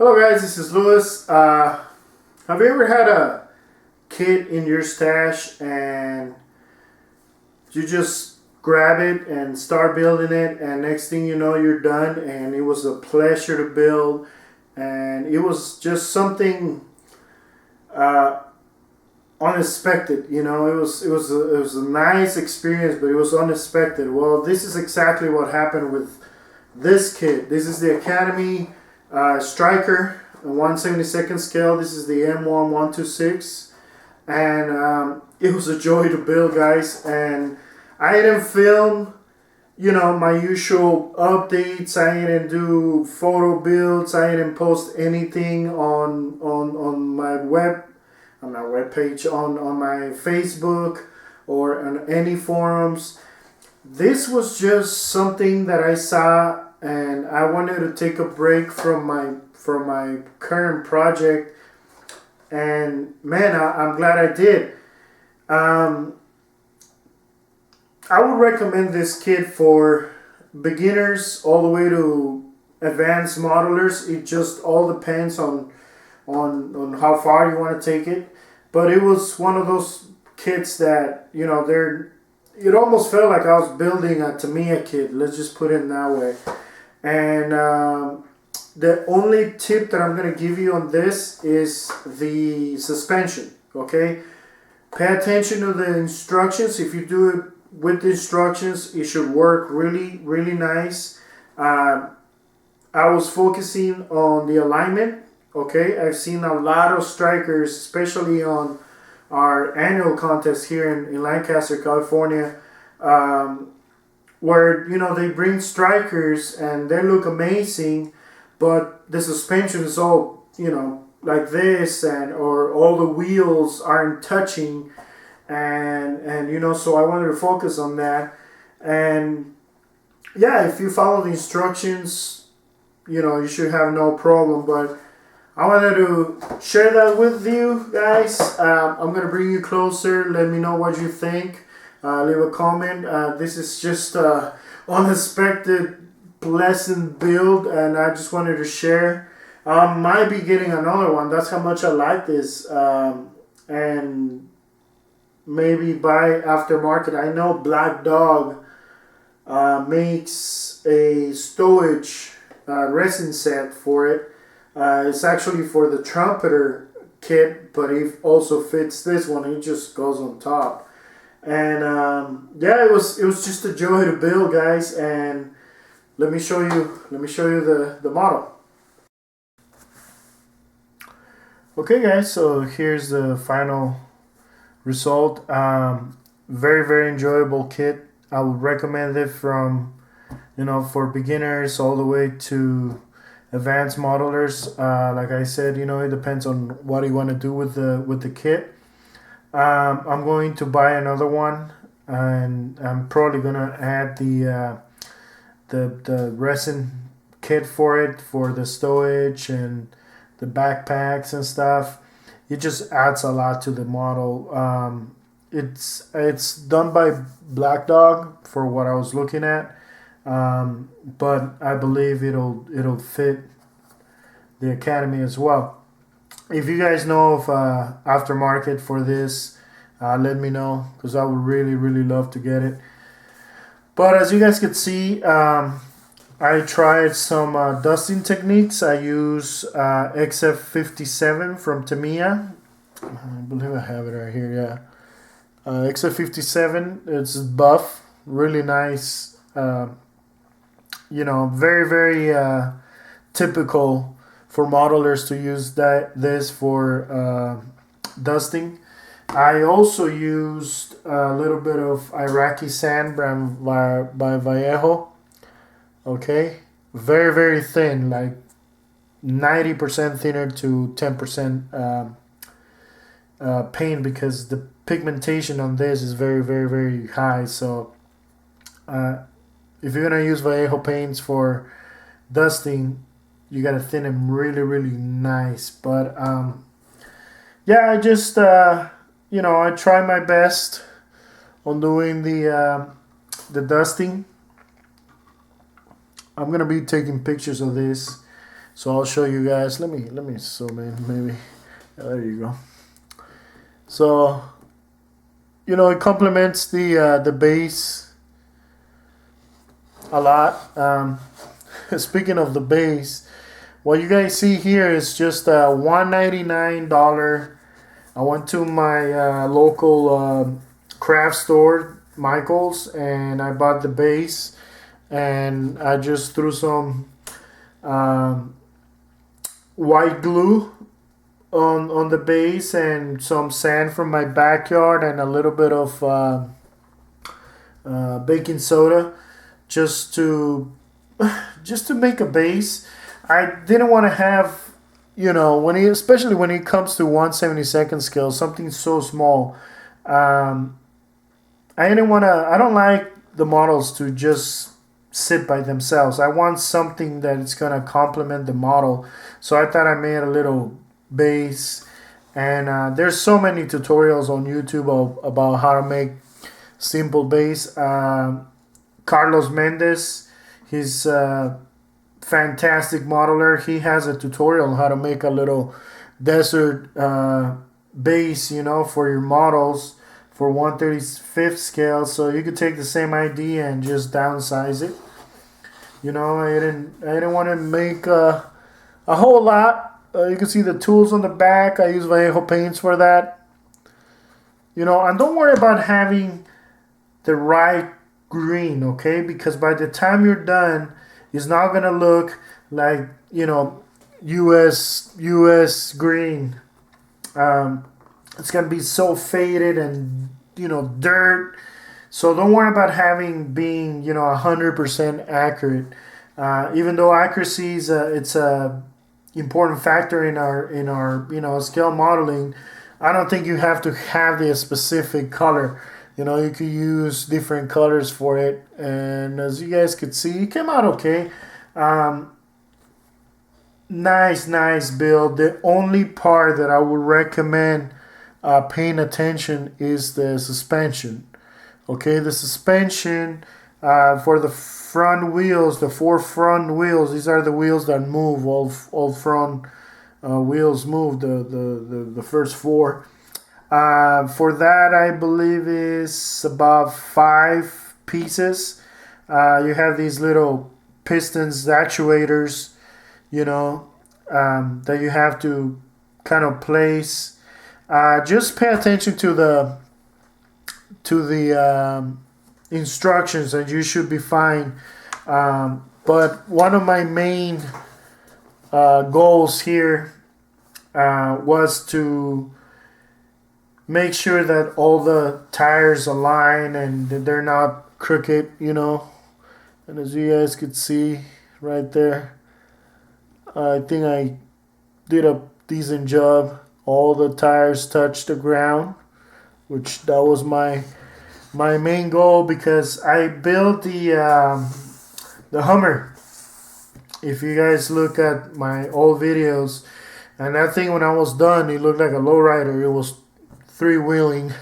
Hello guys, this is Louis. Have you ever had a kit in your stash and you just grab it and start building it, and next thing you know you're done, and it was a pleasure to build, and it was just something unexpected. It was a nice experience, but it was unexpected. Well, this is exactly what happened with this kit. This is the Academy Stryker 1/72 scale. This is the M1126, and it was a joy to build, guys. And I didn't film, my usual updates. I didn't do photo builds. I didn't post anything on my webpage, on my Facebook or on any forums. This was just something that I saw, and I wanted to take a break from my current project, and man, I'm glad I did. I would recommend this kit for beginners all the way to advanced modelers. It just all depends on how far you want to take it. But it was one of those kits that, it almost felt like I was building a Tamiya kit. Let's just put it that way. And the only tip that I'm going to give you on this is the suspension, okay? Pay attention to the instructions. If you do it with the instructions, it should work really, really nice. I was focusing on the alignment, okay? I've seen a lot of Strykers, especially on our annual contest here in Lancaster, California, where they bring Strykers and they look amazing, but the suspension is all like this, or all the wheels aren't touching, and so I wanted to focus on that. And yeah, if you follow the instructions, you should have no problem. But I wanted to share that with you guys. I'm gonna bring you closer. Let me know what you think. Leave a comment. This is just unexpected, pleasant build, and I just wanted to share. I might be getting another one. That's how much I like this. And maybe buy aftermarket. I know Black Dog makes a stowage resin set for it. It's actually for the trumpeter kit, but it also fits this one. It just goes on top. And yeah, it was just a joy to build, guys. And let me show you the model. Okay, guys, so here's the final result. Very, very enjoyable kit. I would recommend it from for beginners all the way to advanced modelers. Like I said, it depends on what you want to do with the kit. I'm going to buy another one, and I'm probably gonna add the resin kit for it, for the stowage and the backpacks and stuff. It just adds a lot to the model. It's done by Black Dog for what I was looking at, but I believe it'll fit the Academy as well. If you guys know of aftermarket for this, let me know, because I would really, really love to get it. But as you guys can see, I tried some dusting techniques. I use XF57 from Tamiya. I believe I have it right here, yeah. XF57, it's buff, really nice. Very, very typical for modelers to use this for dusting. I also used a little bit of Iraqi sand by Vallejo. Okay, very, very thin, like 90% thinner to 10% paint, because the pigmentation on this is very, very, very high. So if you're gonna use Vallejo paints for dusting, you gotta thin them really, really nice. But yeah, I just I try my best on doing the dusting. I'm gonna be taking pictures of this So I'll show you guys. Let me zoom in maybe. Yeah, there you go. So you know, it complements the base a lot. Speaking of the base, what you guys see here is just a $199. I went to my local craft store, Michael's, and I bought the base, and I just threw some white glue on the base and some sand from my backyard and a little bit of baking soda just to make a base. I didn't want to have, you know, especially when it comes to 1/72 scale, something so small. I don't like the models to just sit by themselves. I want something that is gonna complement the model. So I thought I made a little base, and there's so many tutorials on YouTube about how to make simple base. Carlos Mendez, he's a fantastic modeler. He has a tutorial on how to make a little desert base, you know, for your models for 1/35 scale. So you could take the same idea and just downsize it. You know, I didn't want to make a whole lot. You can see the tools on the back. I use Vallejo paints for that. You know, and don't worry about having the right green, okay? Because by the time you're done, it's not gonna look like, you know, US green. It's gonna be so faded and, you know, dirt. So don't worry about being, you know, 100% accurate. Even though accuracy is it's a important factor in our you know, scale modeling, I don't think you have to have the specific color. You know, you could use different colors for it, and as you guys could see, it came out okay. Nice build. The only part that I would recommend paying attention is the suspension. Okay, the suspension for the front wheels, the 4 front wheels, these are the wheels that move. All front wheels move. The first 4. For that, I believe is about 5 pieces. You have these little pistons, actuators, you know, that you have to kind of place. Just pay attention to the instructions and you should be fine. But one of my main goals here was to make sure that all the tires align and that they're not crooked, you know. And as you guys could see right there, I think I did a decent job. All the tires touched the ground, which that was my main goal, because I built the Hummer. If you guys look at my old videos, and that thing when I was done, it looked like a lowrider. It was 3-wheeling,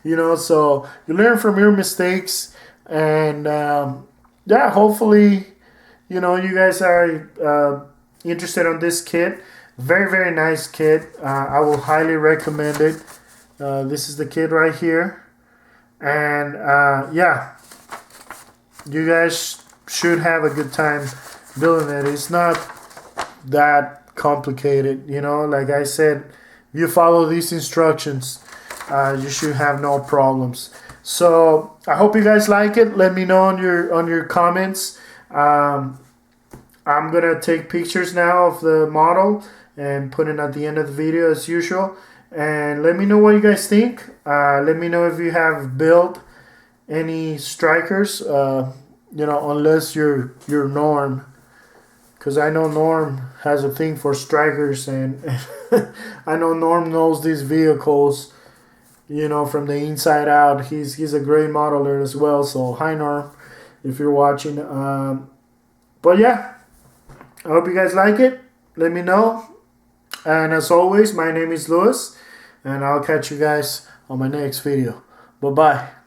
you know. So you learn from your mistakes, and yeah, hopefully, you know, you guys are interested on this kit. Very nice kit. I will highly recommend it. This is the kit right here, and yeah, you guys should have a good time building it. It's not that complicated, you know. Like I said, if you follow these instructions, you should have no problems. So I hope you guys like it. Let me know on your comments. I'm gonna take pictures now of the model and put it at the end of the video as usual. And let me know what you guys think. Let me know if you have built any Strykers. You know, unless you're Norm, because I know Norm has a thing for Strykers, and I know Norm knows these vehicles, you know, from the inside out. He's a great modeler as well. So hi Norm, if you're watching. But yeah, I hope you guys like it. Let me know. And as always, my name is Luis, and I'll catch you guys on my next video. Bye bye.